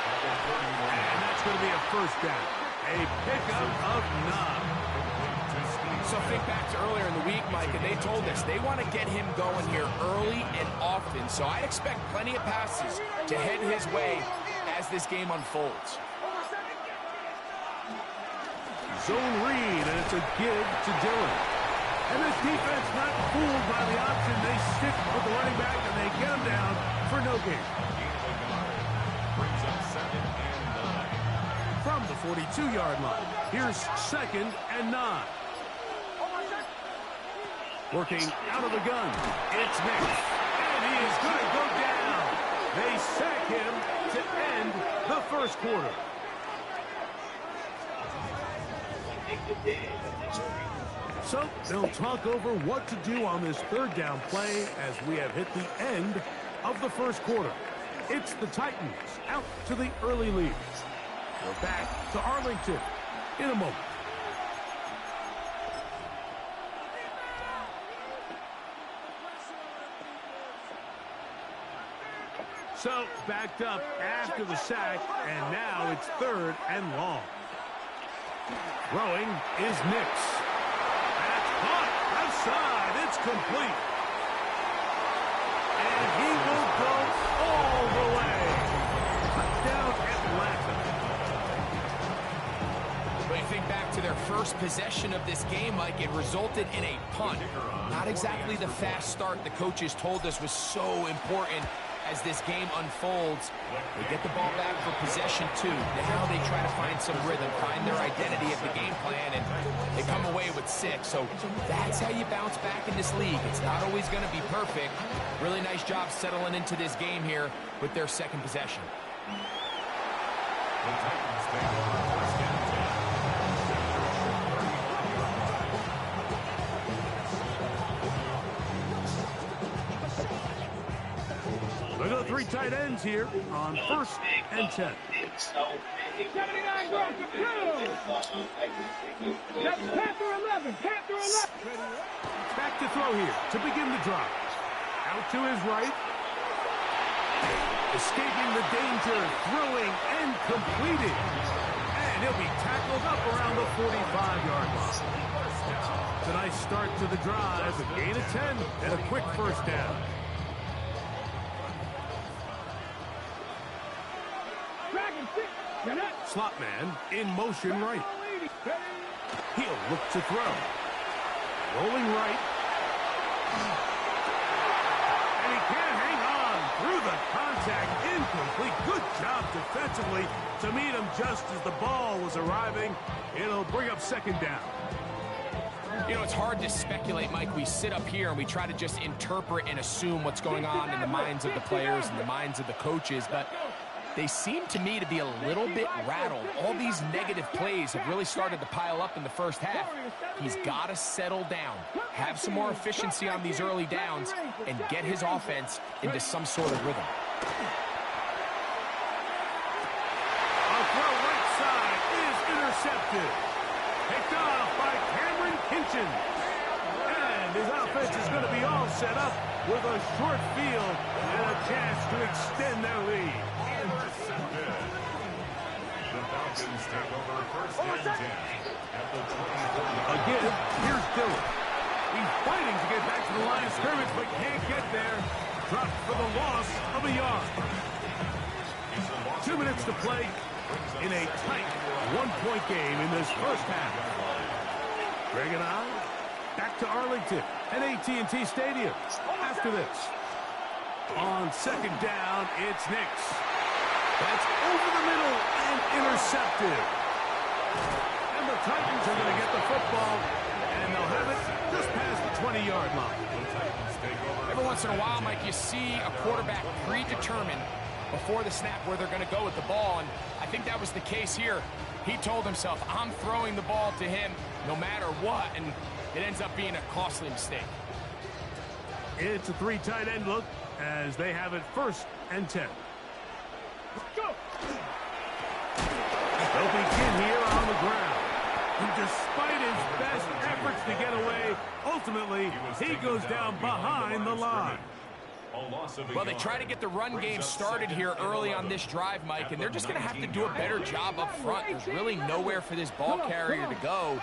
And that's going to be a first down. A pickup of 9. So think back to earlier in the week, Mike, and they told us they want to get him going here early and often. So I expect plenty of passes to head his way as this game unfolds. Zone read, and it's a give to Dillon. And this defense not fooled by the option. They stick with the running back, and they get him down for no gain. from the 42-yard line. Here's 2nd and 9. Working out of the gun. It's Nick. And he is going to go down. They sack him to end the first quarter. So they'll talk over what to do on this 3rd down play as we have hit the end of the first quarter. It's the Titans out to the early lead. We're back to Arlington in a moment. So backed up after the sack, and now it's 3rd and long. Throwing is Nix. That's caught outside. It's complete. And he will go all the way. Touchdown Atlanta. But you think back to their first possession of this game, Mike, it resulted in a punt. Not exactly the fast start the coaches told us was so important as this game unfolds. They get the ball back for possession 2. Now they try to find some rhythm, find their identity of the game plan, and they come away with 6. So that's how you bounce back in this league. It's not always going to be perfect. Really nice job settling into this game here with their 2nd possession. The Titans take over first down. Look at the 3 tight ends here on 1st and 10. 79 goes to Blue. That's Panther 11. Panther 11. Back to throw here to begin the drive. Out to his right. Escaping the danger, throwing and completing. And he'll be tackled up around the 45-yard line. It's a nice start to the drive. A gain of 10 and a quick first down. Slot man in motion right. He'll look to throw. Rolling right. And he can't hang on through the contact. Incomplete. Good job defensively to meet him just as the ball was arriving. It'll bring up 2nd down. You know, it's hard to speculate, Mike. We sit up here and we try to just interpret and assume what's going on in the minds of the players and the minds of the coaches, but they seem to me to be a little bit rattled. All these negative plays have really started to pile up in the first half. He's got to settle down, have some more efficiency on these early downs, and get his offense into some sort of rhythm. A throw right side is intercepted. Picked off by Cameron Kinchin. And his offense is going to be all set up with a short field and a chance to extend their lead. The Falcons take over first and 10 at the 20. Again, here's Dillon. He's fighting to get back to the line of scrimmage, but can't get there. Dropped for the loss of a yard. 2 minutes to play in a tight 1-point game in this first half. Greg and I back to Arlington at AT&T Stadium after this. On 2nd down, it's Nix. That's over the middle and intercepted. And the Titans are going to get the football, and they'll have it just past the 20-yard line. Every once in a while, Mike, you see a quarterback predetermined before the snap where they're going to go with the ball, and I think that was the case here. He told himself, I'm throwing the ball to him no matter what, and it ends up being a costly mistake. It's a 3 tight end look as they have it 1st and 10. Go. They'll begin here on the ground. And despite his best efforts to get away, ultimately, he goes down behind the line. Well, they try to get the run game started here early on this drive, Mike, and they're just going to have to do a better job up front. There's really nowhere for this ball carrier to go.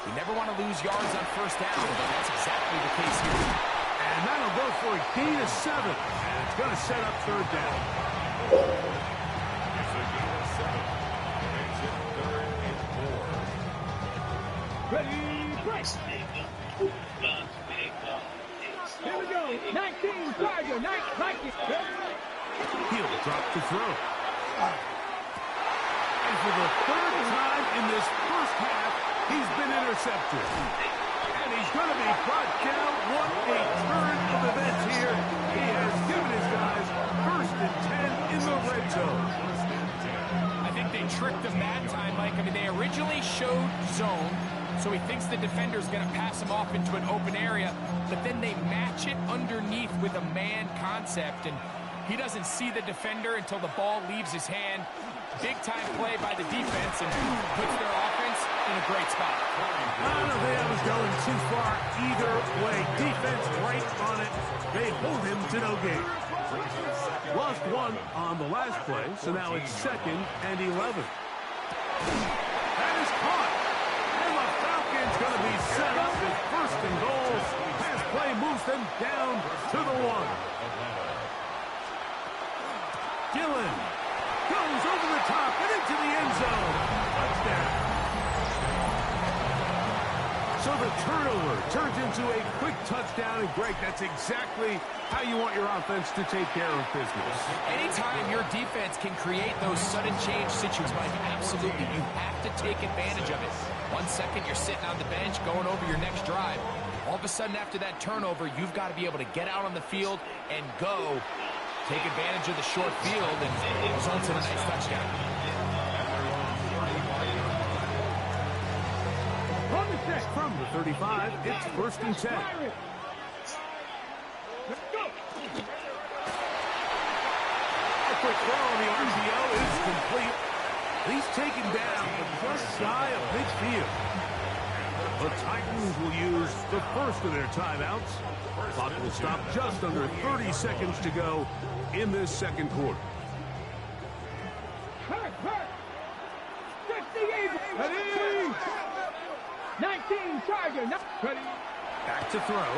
You never want to lose yards on 1st down, but that's exactly the case here. And that'll go for a gain of 7, and it's going to set up 3rd down. It's a gain of 7. Makes it 3rd and 4. Ready, break. Here we go. 19, Tiger, 19. He'll drop to throw. And for the third time in this first half, he's been intercepted. And he's going to be brought down. What a turn of events here. He has given his guys 1st and 10 in the red zone. I think they tricked him that time, Mike. I mean, they originally showed zone, so he thinks the defender's going to pass him off into an open area, but then they match it underneath with a man concept, and he doesn't see the defender until the ball leaves his hand. Big-time play by the defense and puts their offense in a great spot. I don't think I was going too far either way. Defense right on it. They hold him to no gain. Lost one on the last play, so now it's 2nd and 11. That is caught. And the Falcons going to be set up with 1st and goal. Pass play moves them down to the 1. Dillon goes over the top and into the end zone. Touchdown. So the turnover turns into a quick touchdown. And, Greg, that's exactly how you want your offense to take care of business. Anytime your defense can create those sudden change situations, Mike, absolutely, you have to take advantage of it. 1 second, you're sitting on the bench going over your next drive. All of a sudden, after that turnover, you've got to be able to get out on the field and go. Take advantage of the short field and results in a nice touchdown. On the check from the 35, it's 1st and 10. Let's go. A quick throw on the RPO is complete. He's taken down just shy of midfield. The Titans will use the first of their timeouts. Clock will stop just under 30 seconds to go in this 2nd quarter. Hurt. 50 Eagles. Ready. 19 Charger. Ready. Back to throw.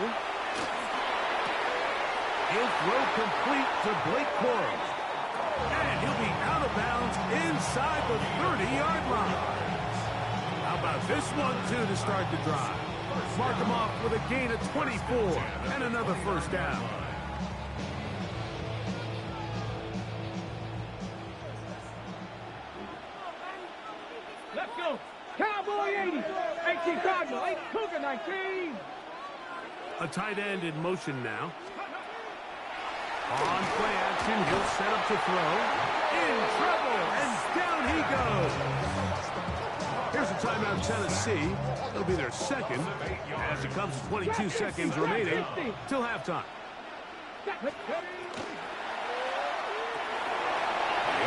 He'll throw complete to Blake Corum. And he'll be out of bounds inside the 30-yard line. How about this one, too, to start the drive? Mark him off with a gain of 24 and another 1st down. Let's go. Cowboy 80. 18 Cardinal. 8 Cougar 19. A tight end in motion now. On play action, he'll set up to throw. In trouble, and down he goes. Here's a timeout, Tennessee. It'll be their 2nd, as it comes to 22 seconds remaining till halftime. The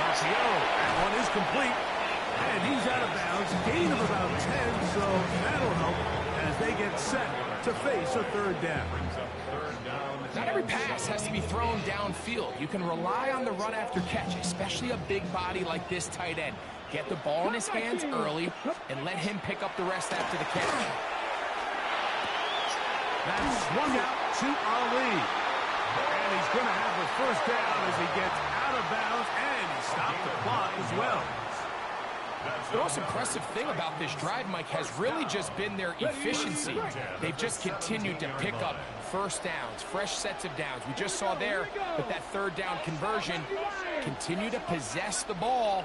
RPO, that one is complete. And he's out of bounds, gain of about 10, so that'll help as they get set to face a 3rd down. Not every pass has to be thrown downfield. You can rely on the run after catch, especially a big body like this tight end. Get the ball in his hands early and let him pick up the rest after the catch. That's swung out to Ali. And he's going to have the 1st down as he gets out of bounds, and he stopped the clock as well. The most impressive thing about this drive, Mike, has really just been their efficiency. They've just continued to pick up 1st downs, fresh sets of downs. We just saw there with that 3rd down conversion, continue to possess the ball.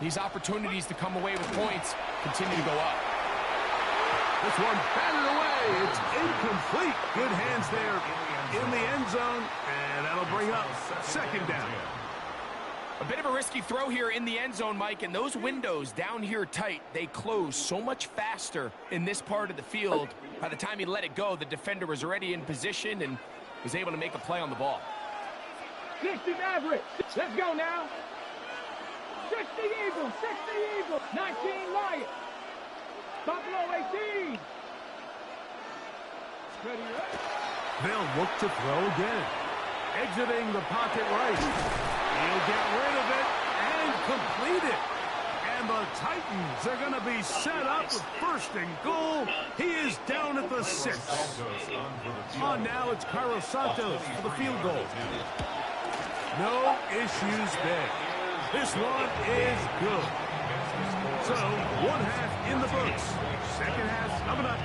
These opportunities to come away with points continue to go up. This one batted away. It's incomplete. Good hands there in the end zone, and that'll bring up 2nd down. A bit of a risky throw here in the end zone, Mike, and those windows down here tight, they close so much faster in this part of the field. By the time he let it go, the defender was already in position and was able to make a play on the ball. 60 Maverick. Let's go now. 60 Eagles. 60 Eagles. 19 Lions. Buffalo 18. Ready, right? They'll look to throw again. Exiting the pocket right. He'll get rid of it and complete it. And the Titans are going to be set up with 1st and goal. He is down at the 6. On now, it's Carlos Santos for the field goal. No issues there. This one is good. So, 1 half in the books. 2nd half coming up.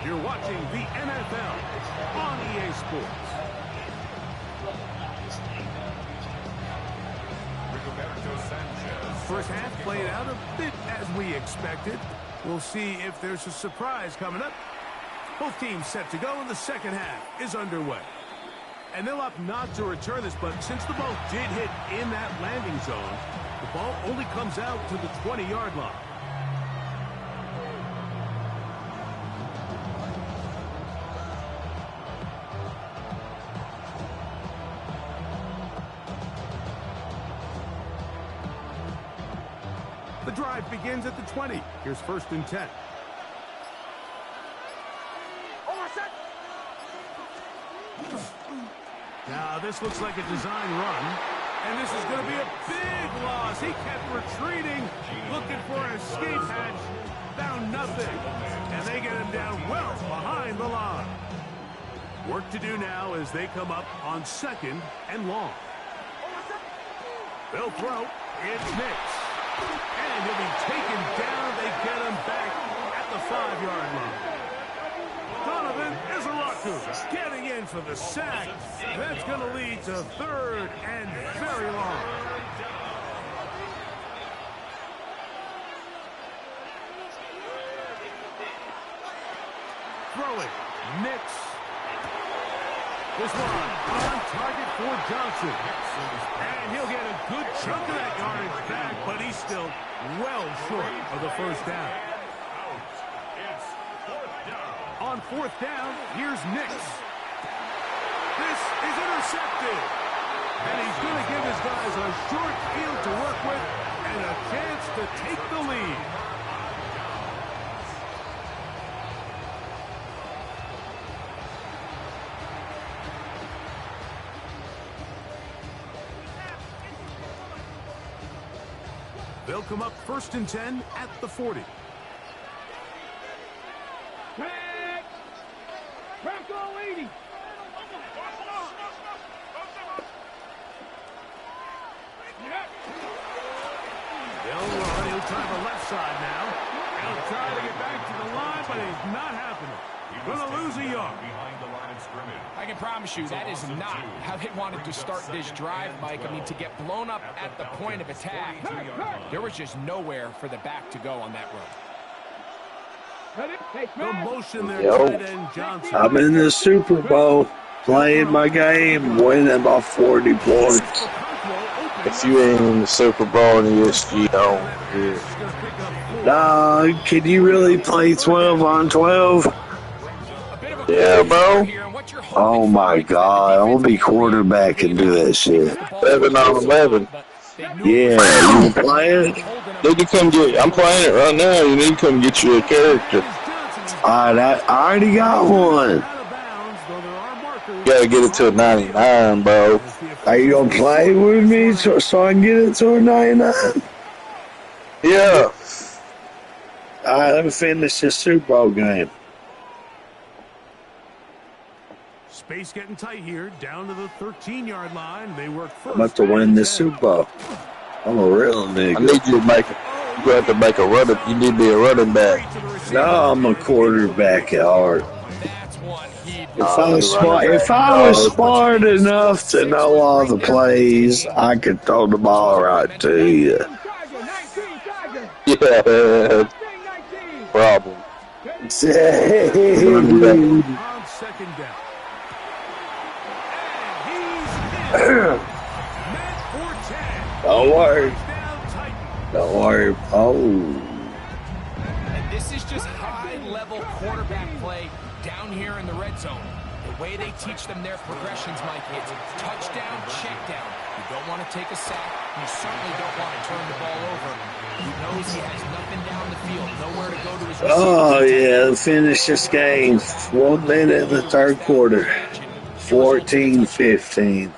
You're watching the NFL on EA Sports. Sanchez First half played out a bit as we expected. We'll see if there's a surprise coming up. Both teams set to go, and the second half is underway. And they'll opt not to return this, but since the ball did hit in that landing zone, the ball only comes out to the 20-yard line. The drive begins at the 20. Here's 1st and 10. Now, this looks like a design run, and this is going to be a big loss. He kept retreating, looking for an escape hatch, found nothing, and they get him down well behind the line. Work to do now as they come up on 2nd and long. They'll throw. It's Nix. And he'll be taken down. They get him back at the 5-yard line. Donovan Izaraku getting in for the sack. That's going to lead to 3rd and very long. Throwing. Nix. This one on target for Johnson. And he'll get a good chunk of that yardage back, but he's still well short of the 1st down. On 4th down, here's Nix. This is intercepted. And he's going to give his guys a short field to work with and a chance to take the lead. They'll come up 1st and 10 at the 40. Bronco 80. They'll run. He'll try the left side now. He'll try to get back to the line, but it's not happening. Going to lose a yard. I can promise you that is not how they wanted to start this drive, Mike. I mean, to get blown up at the point of attack, there was just nowhere for the back to go on that run. The motion there, tight end Johnson. I'm in the Super Bowl, playing my game, winning by 40 points. If you ain't in the Super Bowl in ESG, don't. Nah, can you really play 12 on 12? Yeah, bro. Oh my God, I want to be quarterback and do that shit. 11 on 11. Yeah, you playing? Need to come get. I'm playing it right now. You need to come get you a character. I already got one. You gotta get it to a 99, bro. Are you gonna play with me so I can get it to a 99? Yeah. All right, let me finish this Super Bowl game. Space getting tight here, down to the 13-yard line. They work first. I'm about to win this Super Bowl. I'm a real nigga. I need you to make it. You have to make a running. You need to be a running back. No, I'm a quarterback at heart. If I was smart enough to know all the plays, I could throw the ball right to you. Yeah. Problem. On 2nd down. Don't worry. Don't worry. Oh. And this is just high-level quarterback play down here in the red zone. The way they teach them their progressions, Mike, it's touchdown, check down. You don't want to take a sack. You certainly don't want to turn the ball over. He knows he has nothing down the field, nowhere to go to his receivers. Oh, yeah. Finish this game. 1 minute in the 3rd quarter. 14-15.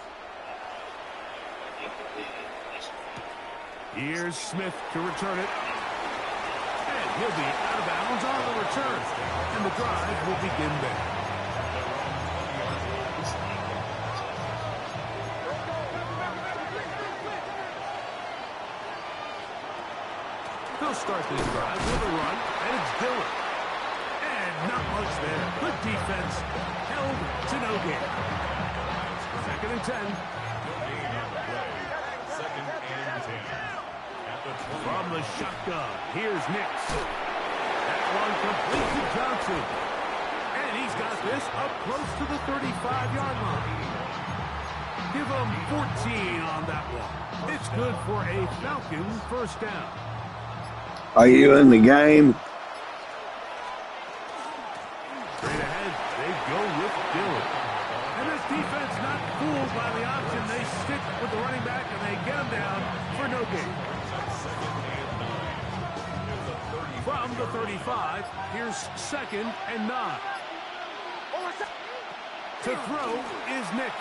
Here's Smith to return it. And he'll be out of bounds on the return. And the drive will begin there. They'll start this drive with a run, and it's Dillon. And not much there. Good defense. Held to no gain. 2nd and 10. From the shotgun, here's Nix. That one complete to Johnson. And he's got this up close to the 35-yard line. Give him 14 on that one. It's good for a Falcon first down. Are you in the game? Straight ahead, they go with Dillon. And this defense not fooled by the option. They stick with the running back, and they get him down for no gain. From the 35, here's 2nd and 9. To throw is Nix.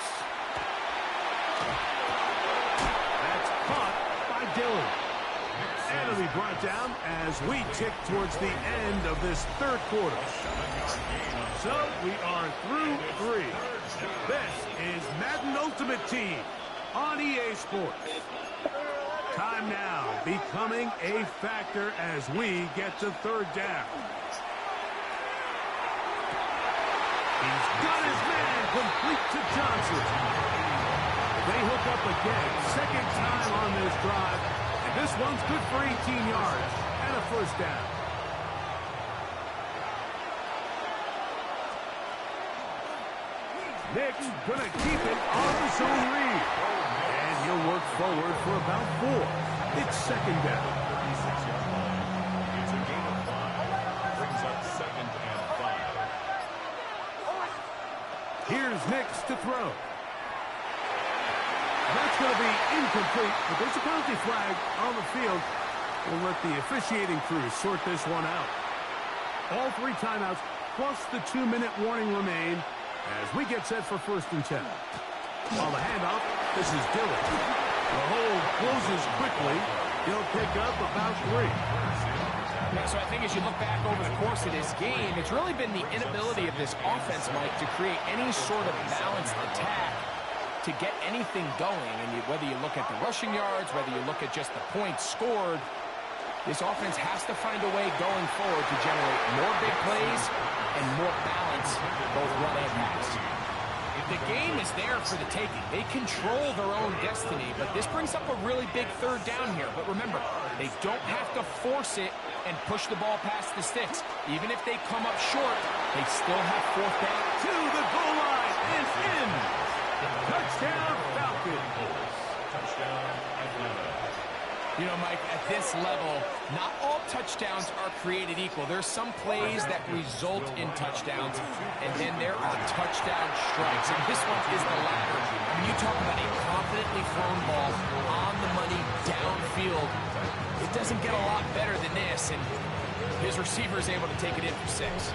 That's caught by Dillon. And it'll be brought down as we tick towards the end of this third quarter. So we are through 3. This is Madden Ultimate Team on EA Sports. Time now becoming a factor as we get to third down. He's got his man complete to Johnson. They hook up again, second time on this drive. And this one's good for 18 yards and a first down. Nick's going to keep it on the zone read. And he'll work forward for about 4. It's second down. It's a gain of 5. Brings up 2nd and 5. Here's Nix to throw. That's going to be incomplete, but there's a penalty flag on the field. We'll let the officiating crew sort this one out. All 3 timeouts plus the 2-minute warning remain as we get set for 1st and 10. On the handoff, this is Dillon. The hole closes quickly. He'll pick up about 3. Yeah, so I think as you look back over the course of this game, it's really been the inability of this offense, Mike, to create any sort of balanced attack to get anything going. And whether you look at the rushing yards, whether you look at just the points scored, this offense has to find a way going forward to generate more big plays and more balance, both run and pass. The game is there for the taking. They control their own destiny, but this brings up a really big third down here. But remember, they don't have to force it and push the ball past the sticks. Even if they come up short, they still have 4th down. To the goal line and in. Touchdown, Falcons. Touchdown, Atlanta. You know, Mike, at this level, not all touchdowns are created equal. There's some plays that result in touchdowns, and then there are touchdown strikes. And this one is the latter. I mean, you talk about a confidently thrown ball on the money downfield. It doesn't get a lot better than this, and his receiver is able to take it in for 6.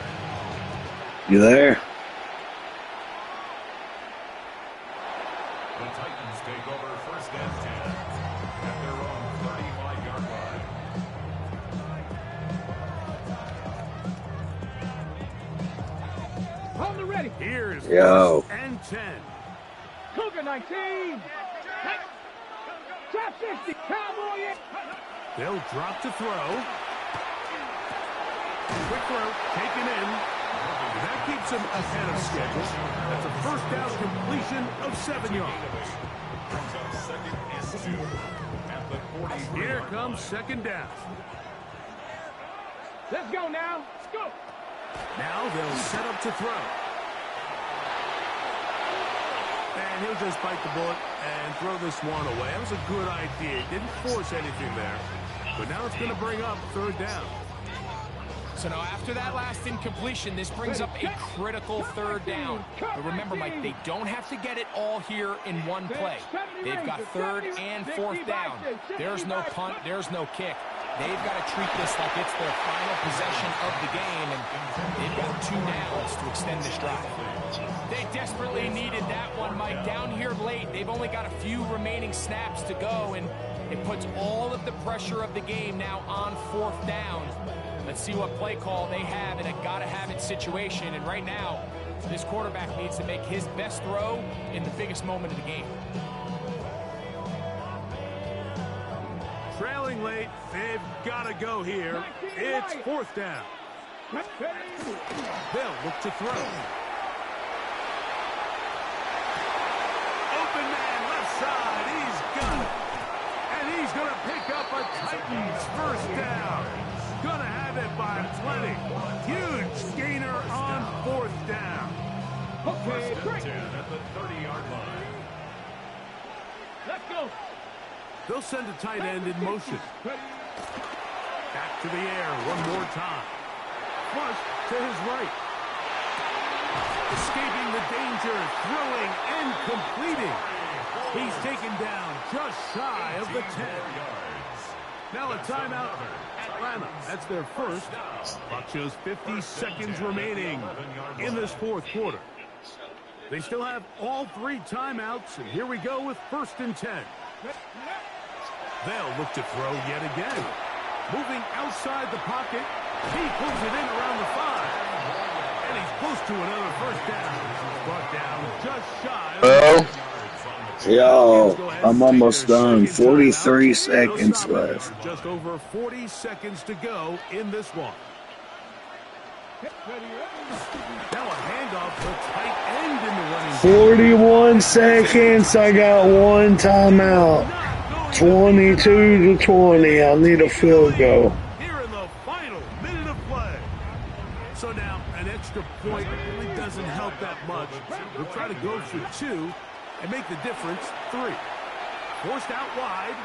You there? The Titans take over 1st and 10 at their own 35-yard line. On the ready. Here's Yo. 1st and 10. Cougar 19. Top 60. Cowboy. They'll drop to throw. Quick throw, taken in. That keeps him ahead of schedule. That's a first down completion of 7 yards. Brings up 2nd and 2 at the 43. Here comes 2nd down. Let's go now. Let's go. Now they'll set up to throw. And he'll just bite the bullet and throw this one away. That was a good idea. He didn't force anything there. But now it's going to bring up 3rd down. So now after that last incompletion, this brings up a critical 3rd down. But remember, Mike, they don't have to get it all here in one play. They've got 3rd and 4th down. There's no punt. There's no kick. They've got to treat this like it's their final possession of the game, and they've got 2 downs to extend this drive. They desperately needed that one, Mike. Down here late, they've only got a few remaining snaps to go, and it puts all of the pressure of the game now on 4th down. Let's see what play call they have in a gotta-have-it situation. And right now, this quarterback needs to make his best throw in the biggest moment of the game. Trailing late, they've got to go here. It's 4th down. They'll look to throw. Open man left side. He's got it. And he's going to pick up a Titans first down. Gonna have it by plenty. Huge gainer on fourth down. Okay, great. 10 at the 30-yard line. Let's go. They'll send a tight end in motion. Back to the air one more time. Flush to his right. Escaping the danger, throwing and completing. He's taken down just shy of the 10. Now a timeout, Atlanta. That's their first. Clock shows 50 seconds remaining in this fourth quarter. They still have all three timeouts, and here we go with 1st and 10. They'll look to throw yet again. Moving outside the pocket, he pulls it in around the 5. And he's close to another first down. He's brought down just shy of Yo, I'm almost done. 43 seconds left. Just over 40 seconds to go in this one. Now a handoff to tight end in the running. 41 seconds. I got one timeout. 22 to 20. I need a field goal. Here in the final minute of play. So now an extra point really doesn't help that much. We'll try to go for 2 and make the difference 3. Forced out wide.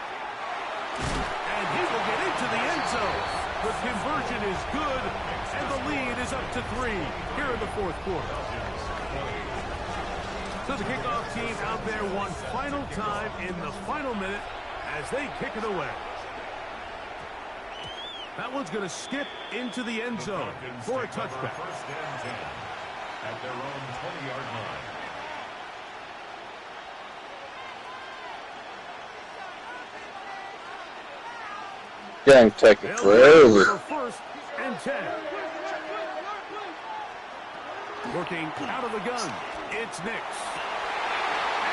And he will get into the end zone. The conversion is good, and the lead is up to 3 here in the fourth quarter. So the kickoff team out there one final time in the final minute as they kick it away. That one's going to skip into the end zone for a touchback. 1st and 10 at their own 20-yard line. Gang taking forever. 1st and 10. Working out of the gun. It's Nix.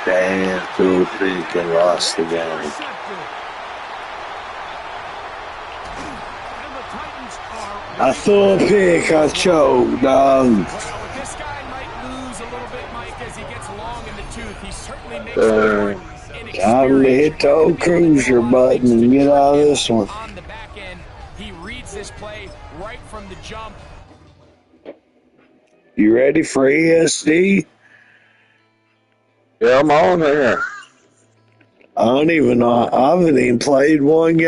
Damn, 2-3 and lost the game. I threw a pick. I choked, dog. This guy might lose a little bit, Mike, as he gets long in the tooth. He certainly makes it Time to hit the old cruiser button and get out of this one. on the back end. He reads this play right from the jump. You ready for ESD? Yeah, I'm on here. I don't even know. I haven't even played one game.